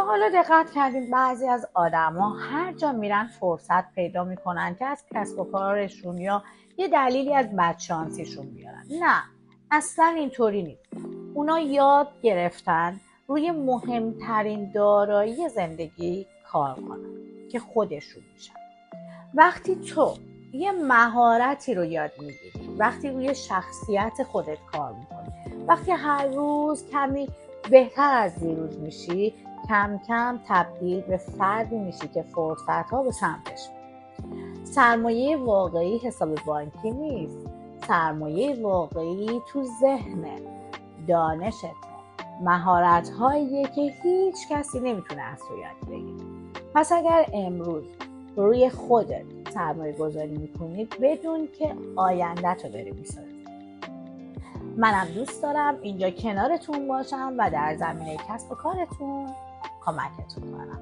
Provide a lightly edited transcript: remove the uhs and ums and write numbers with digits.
تا حالا دقت کردیم بعضی از آدما هر جا میرن فرصت پیدا میکنن که از کسب و کارشون یا یه دلیلی از بدشانسیشون بیارن؟ نه، اصلا اینطوری نیست. اونا یاد گرفتن روی مهمترین دارایی زندگی کار کنن که خودشون میشن. وقتی تو یه مهارتی رو یاد میگیری، وقتی روی شخصیت خودت کار میکنی، وقتی هر روز کمی بهتر از دیروز میشی، کم کم تبدیل به فردی میشی که فرصت ها به سمتش میره. سرمایه واقعی حساب بانکی نیست، سرمایه واقعی تو ذهنه، دانشت، مهارت هاییه که هیچ کسی نمیتونه از تو یاد بگیره. پس اگر امروز روی خودت سرمایه گذاری میکنی، بدون که آینده‌تو داری میسازی. منم دوست دارم اینجا کنارتون باشم و در زمینه کسب و کارتون کمکتون کنم.